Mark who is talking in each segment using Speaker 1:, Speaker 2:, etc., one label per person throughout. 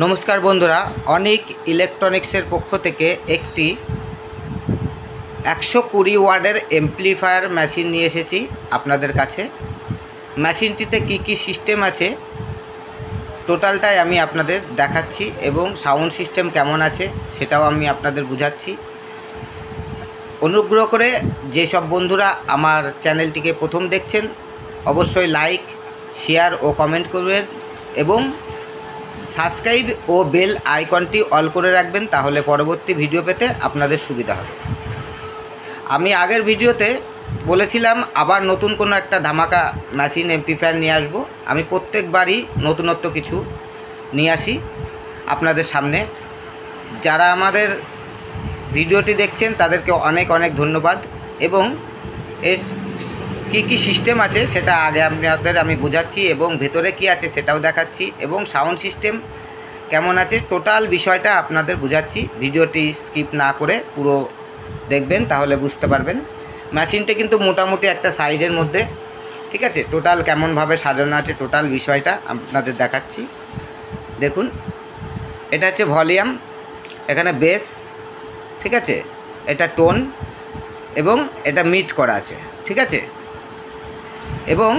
Speaker 1: নমস্কার বন্ধুরা, অনিক ইলেকট্রনিক্সের পক্ষ থেকে একটি 120 ওয়াটের এমপ্লিফায়ার মেশিন নিয়ে এসেছি আপনাদের কাছে। মেশিনটিতে কি কি সিস্টেম আছে টোটালটাই আমি আপনাদের দেখাচ্ছি এবং সাউন্ড সিস্টেম কেমন আছে সেটাও আমি আপনাদের বুঝাচ্ছি। অনুগ্রহ করে যেসব বন্ধুরা আমার চ্যানেলটিকে প্রথম দেখছেন অবশ্যই লাইক, শেয়ার ও কমেন্ট করবেন এবং সাবস্ক্রাইব ও বেল আইকনটি অল করে রাখবেন, তাহলে পরবর্তী ভিডিও পেতে আপনাদের সুবিধা হবে। আমি আগের ভিডিওতে বলেছিলাম আবার নতুন কোনো একটা ধামাকা মেশিন এমপ্লিফায়ার নিয়ে আসব। আমি প্রত্যেকবারই নতুনত্ব কিছু নিয়ে আসি আপনাদের সামনে। যারা আমাদের ভিডিওটি দেখছেন তাদেরকে অনেক অনেক ধন্যবাদ এবং এর কী কী সিস্টেম আছে সেটা আগে আপনাদের আমি বোঝাচ্ছি এবং ভেতরে কি আছে সেটাও দেখাচ্ছি এবং সাউন্ড সিস্টেম কেমন আছে টোটাল বিষয়টা আপনাদের বোঝাচ্ছি। ভিডিওটি স্কিপ না করে পুরো দেখবেন, তাহলে বুঝতে পারবেন। মেশিনটা কিন্তু মোটামুটি একটা সাইজের মধ্যে, ঠিক আছে। টোটাল কেমনভাবে সাজানো আছে টোটাল বিষয়টা আপনাদের দেখাচ্ছি। দেখুন, এটা হচ্ছে ভলিউম, এখানে বেস, ঠিক আছে, এটা টোন এবং এটা মিড করা আছে, ঠিক আছে। এবং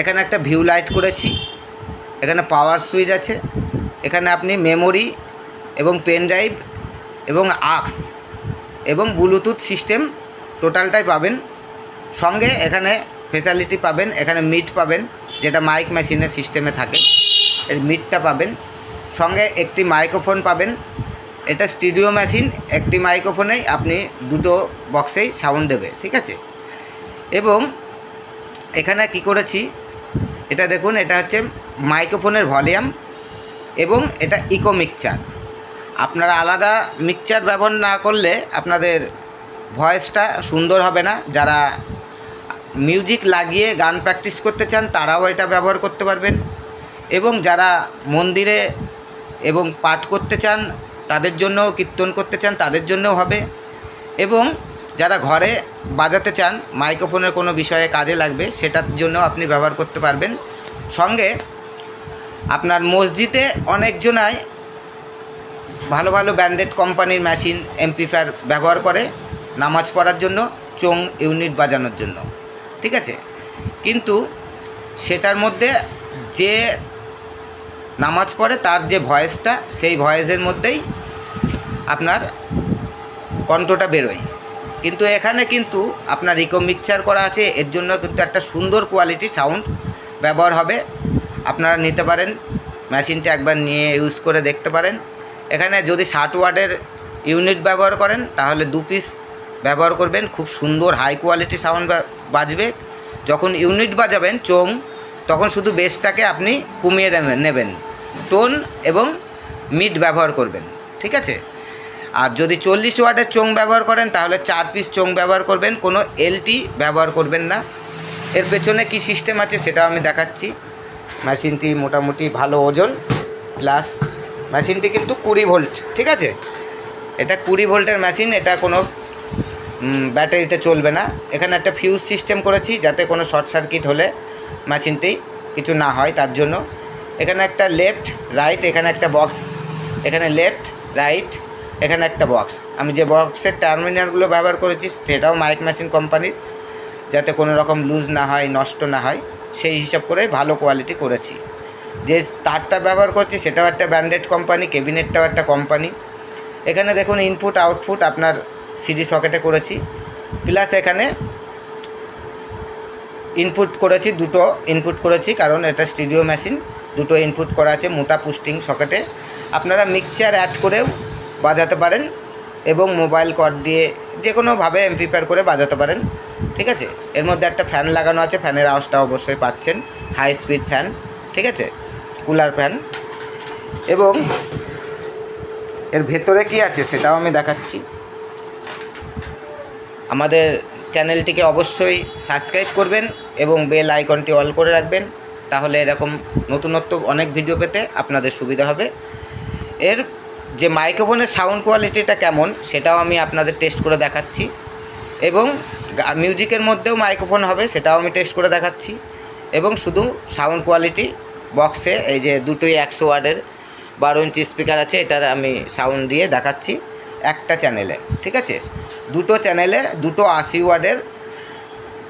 Speaker 1: এখানে একটা ভিউ লাইট করেছি, এখানে পাওয়ার সুইচ আছে, এখানে আপনি মেমোরি এবং পেন ড্রাইভ এবং আক্স এবং ব্লুটুথ সিস্টেম টোটালটাই পাবেন। সঙ্গে এখানে ফেসিলিটি পাবেন, এখানে মিড পাবেন যেটা মাইক মেশিনের সিস্টেমে থাকে, এর মিডটা পাবেন। সঙ্গে একটি মাইক্রোফোন পাবেন, এটা স্টুডিও মেশিন, একটি মাইক্রোফোনেই আপনি দুটো বক্সেই সাউন্ড দেবে, ঠিক আছে। এবং এখানে কি করেছি এটা দেখুন, এটা হচ্ছে মাইক্রোফোনের ভলিউম এবং এটা ইকো মিক্সচার। আপনারা আলাদা মিক্সচার ব্যবহার না করলে আপনাদের ভয়েসটা সুন্দর হবে না। যারা মিউজিক লাগিয়ে গান প্র্যাকটিস করতে চান তারাও এটা ব্যবহার করতে পারবেন এবং যারা মন্দিরে এবং পাঠ করতে চান তাদের জন্য, কীর্তন করতে চান তাদের জন্যও হবে এবং যারা ঘরে বাজাতে চান মাইক্রোফোনের কোনো বিষয়ে কাজে লাগবে সেটার জন্য আপনি ব্যবহার করতে পারবেন। সঙ্গে আপনার মসজিদে অনেকজনাই ভালো ভালো ব্র্যান্ডেড কোম্পানির মেশিন এমপ্লিফায়ার ব্যবহার করে নামাজ পড়ার জন্য, চোং ইউনিট বাজানোর জন্য, ঠিক আছে। কিন্তু সেটার মধ্যে যে নামাজ পড়ে তার যে ভয়েসটা, সেই ভয়েসের মধ্যেই আপনার কণ্ঠটা বেরোয়। কিন্তু এখানে কিন্তু আপনার ইকো মিক্সচার করা আছে, এর জন্য কিন্তু একটা সুন্দর কোয়ালিটি সাউন্ড ব্যবহার হবে। আপনারা নিতে পারেন, মেশিনটা একবার নিয়ে ইউজ করে দেখতে পারেন। এখানে যদি 60 ওয়াটের ইউনিট ব্যবহার করেন তাহলে 2 পিস ব্যবহার করবেন, খুব সুন্দর হাই কোয়ালিটি সাউন্ড বাজবে। যখন ইউনিট বাজাবেন চোং, তখন শুধু বেসটাকে আপনি কমিয়ে নেবেন, টোন এবং মিড ব্যবহার করবেন, ঠিক আছে। আর যদি 40 ওয়াটের চোং ব্যবহার করেন তাহলে 4 পিস চোং ব্যবহার করবেন, কোনো এলটি ব্যবহার করবেন না। এর পেছনে কি সিস্টেম আছে সেটাও আমি দেখাচ্ছি। মেশিনটি মোটামুটি ভালো ওজন, প্লাস মেশিনটি কিন্তু 20 ভোল্ট, ঠিক আছে। এটা 20 ভোল্টের মেশিন, এটা কোনো ব্যাটারিতে চলবে না। এখানে একটা ফিউজ সিস্টেম করেছি যাতে কোনো শর্ট সার্কিট হলে মেশিনটি কিছু না হয় তার জন্য। এখানে একটা লেফট রাইট, এখানে একটা বক্স, এখানে লেফট রাইট, এখানে একটা বক্স। আমি যে বক্সের টার্মিনালগুলো ব্যবহার করেছি সেটাও মাইক মেশিন কোম্পানির, যাতে কোনো রকম লুজ না হয়, নষ্ট না হয়, সেই হিসাব করে ভালো কোয়ালিটি করেছি। যে তারটা ব্যবহার করছি সেটাও একটা ব্র্যান্ডেড কোম্পানি, ক্যাবিনেটটাও একটা কোম্পানি। এখানে দেখুন ইনপুট আউটপুট আপনার সিডি সকেটে করেছি, প্লাস এখানে ইনপুট করেছি, দুটো ইনপুট করেছি কারণ এটা স্টুডিও মেশিন, দুটো ইনপুট করা আছে মোটা পুস্টিং সকেটে। আপনারা মিক্সচার অ্যাড করেও বাজাতে পারেন এবং মোবাইল কর্ড দিয়ে যে কোনোভাবে এমপ্লিফায়ার করে বাজাতে পারেন, ঠিক আছে। এর মধ্যে একটা ফ্যান লাগানো আছে, ফ্যানের আওয়াজটা অবশ্যই পাচ্ছেন, হাই স্পিড ফ্যান, ঠিক আছে, কুলার ফ্যান। এবং এর ভেতরে কি আছে সেটাও আমি দেখাচ্ছি। আমাদের চ্যানেলটিকে অবশ্যই সাবস্ক্রাইব করবেন এবং বেল আইকনটি অল করে রাখবেন, তাহলে এরকম নতুনত্ব অনেক ভিডিও পেতে আপনাদের সুবিধা হবে। এর যে মাইক্রোফোনের সাউন্ড কোয়ালিটিটা কেমন সেটাও আমি আপনাদের টেস্ট করে দেখাচ্ছি এবং মিউজিকের মধ্যেও মাইক্রোফোন হবে সেটাও আমি টেস্ট করে দেখাচ্ছি। এবং শুধু সাউন্ড কোয়ালিটি বক্সে এই যে দুটোই 100 ওয়াটের 12 ইঞ্চি স্পিকার আছে। এটার আমি সাউন্ড দিয়ে দেখাচ্ছি একটা চ্যানেলে, ঠিক আছে? দুটো চ্যানেলে দুটো 80 ওয়াটের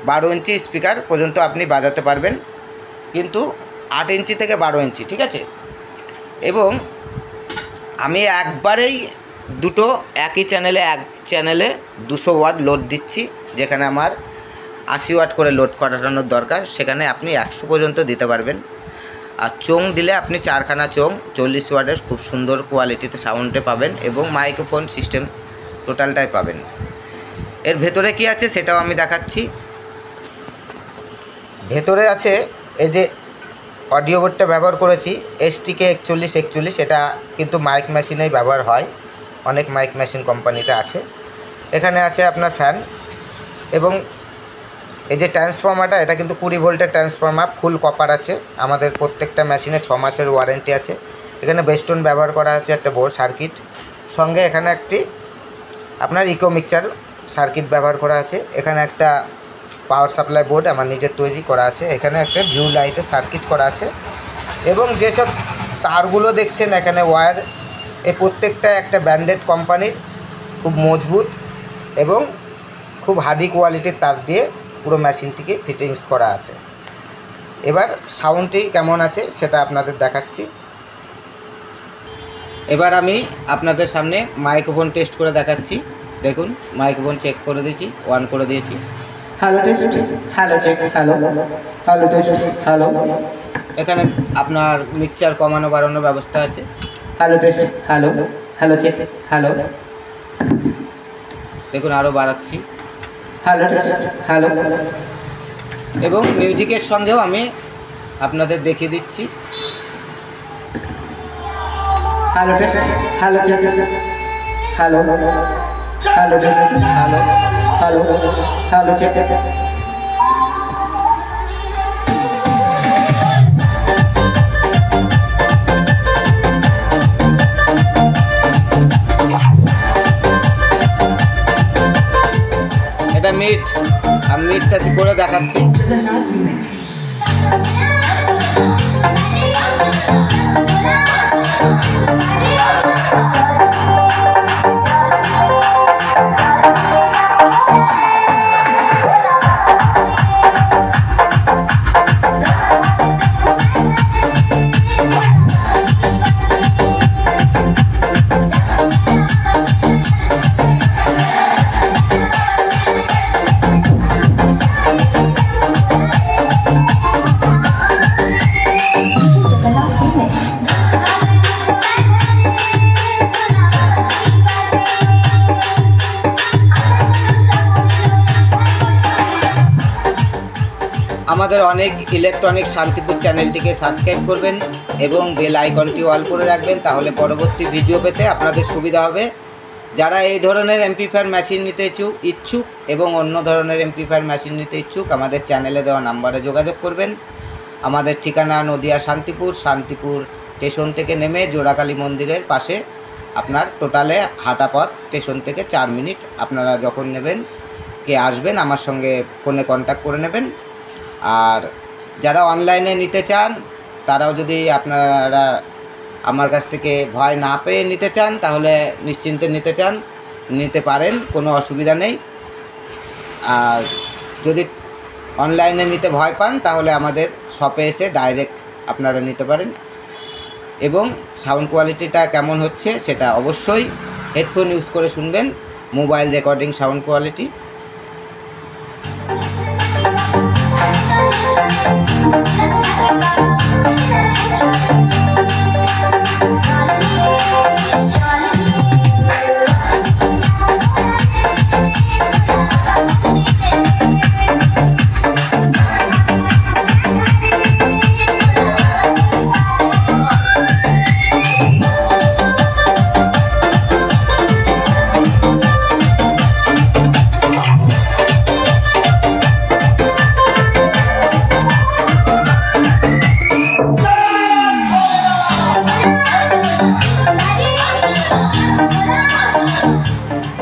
Speaker 1: 12 ইঞ্চি স্পিকার পর্যন্ত আপনি বাজাতে পারবেন, কিন্তু 8 ইঞ্চি থেকে 12 ইঞ্চি, ঠিক আছে? এবং আমি একবারেই দুটো একই চ্যানেলে, এক চ্যানেলে 200 ওয়াট লোড দিচ্ছি। যেখানে আমার 80 ওয়াট করে লোড করানোর দরকার, সেখানে আপনি 100 পর্যন্ত দিতে পারবেন। আর চোং দিলে আপনি 4খানা চোং 40 ওয়াটের খুব সুন্দর কোয়ালিটিতে সাউন্ডে পাবেন এবং মাইক্রোফোন সিস্টেম টোটালটাই পাবেন। এর ভেতরে কি আছে সেটাও আমি দেখাচ্ছি। ভেতরে আছে এই যে অডিও বোর্ডটা ব্যবহার করেছি STK 4141, এটা কিন্তু মাইক মেশিনেই ব্যবহার হয়, অনেক মাইক মেশিন কোম্পানিতে আছে। এখানে আছে আপনার ফ্যান এবং এই যে ট্রান্সফর্মারটা, এটা কিন্তু 20 ভোল্টের ট্রান্সফর্মার, ফুল কপার আছে। আমাদের প্রত্যেকটা মেশিনে 6 মাসের ওয়ারেন্টি আছে। এখানে বেস্টন ব্যবহার করা আছে একটা বোর্ড সার্কিট, সঙ্গে এখানে একটি আপনার ইকো মিক্সচার সার্কিট ব্যবহার করা আছে। এখানে একটা পাওয়ার সাপ্লাই বোর্ড আমার নিজের তৈরি করা আছে। এখানে একটা ভিউ লাইটের সার্কিট করা আছে এবং যেসব তারগুলো দেখছেন এখানে ওয়্যার, এই প্রত্যেকটা একটা ব্র্যান্ডেড কোম্পানির, খুব মজবুত এবং খুব হার্ডি কোয়ালিটির তার দিয়ে পুরো মেশিনটিকে ফিটিংস করা আছে। এবার সাউন্ডটি কেমন আছে সেটা আপনাদের দেখাচ্ছি। এবার আমি আপনাদের সামনে মাইক্রোফোন টেস্ট করে দেখাচ্ছি। দেখুন, মাইক্রোফোন চেক করে দিয়েছি, অন করে দিয়েছি।
Speaker 2: Hello test, hello check, hello, hello test, hello.
Speaker 1: এখানে আপনার মিক্সচার কমানো বাড়ানোর ব্যবস্থা আছে।
Speaker 2: Hello test, hello, hello check, hello.
Speaker 1: দেখুন আরও বাড়াচ্ছি।
Speaker 2: Hello test, hello.
Speaker 1: এবং মিউজিকের সঙ্গেও আমি আপনাদের দেখিয়ে দিচ্ছি।
Speaker 2: Hello test, hello check, hello, hello test, hello, hello, hello check.
Speaker 1: এটা মিট, আমি মিটটা করে দেখাচ্ছি। আমাদের অনেক ইলেকট্রনিক্স শান্তিপুর চ্যানেলটিকে সাবস্ক্রাইব করবেন এবং বেল আইকনটি অল করে রাখবেন, তাহলে পরবর্তী ভিডিও পেতে আপনাদের সুবিধা হবে। যারা এই ধরনের এমপ্লিফায়ার মেশিন নিতে ইচ্ছুক এবং অন্য ধরনের এমপ্লিফায়ার মেশিন নিতে ইচ্ছুক, আমাদের চ্যানেলে দেওয়া নাম্বারে যোগাযোগ করবেন। আমাদের ঠিকানা নদিয়া শান্তিপুর স্টেশন থেকে নেমে জোড়াকালী মন্দিরের পাশে, আপনার টোটালে হাঁটা পথ স্টেশন থেকে 4 মিনিট। আপনারা যখন নেবেন কে আসবেন আমার সঙ্গে ফোনে কন্ট্যাক্ট করে নেবেন। আর যারা অনলাইনে নিতে চান তারাও যদি আপনারা আমার কাছ থেকে ভয় না পেয়ে নিতে চান, তাহলে নিশ্চিন্তে নিতে পারেন, কোনো অসুবিধা নেই। আর যদি অনলাইনে নিতে ভয় পান তাহলে আমাদের শপে এসে ডাইরেক্ট আপনারা নিতে পারেন। এবং সাউন্ড কোয়ালিটিটা কেমন হচ্ছে সেটা অবশ্যই হেডফোন ইউজ করে শুনবেন, মোবাইল রেকর্ডিং সাউন্ড কোয়ালিটি।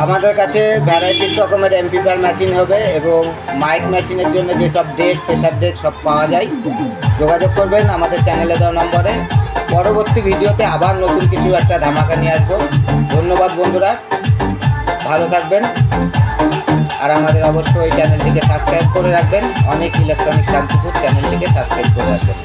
Speaker 1: আমাদের কাছে ভ্যারাইটিস রকমের এমপ্লিফায়ার মেশিন হবে এবং মাইক মেশিনের জন্য যেসব ডেক, প্রেসার ডেক সব পাওয়া যায়। যোগাযোগ করবেন আমাদের চ্যানেলে দেওয়া নম্বরে। পরবর্তী ভিডিওতে আবার নতুন কিছু একটা ধামাকা নিয়ে আসবো। ধন্যবাদ বন্ধুরা, ভালো থাকবেন। আর আমাদের অবশ্যই চ্যানেলটিকে সাবস্ক্রাইব করে রাখবেন। অনেক ইলেকট্রনিক শান্তিপুর চ্যানেলটিকে সাবস্ক্রাইব করে রাখবেন।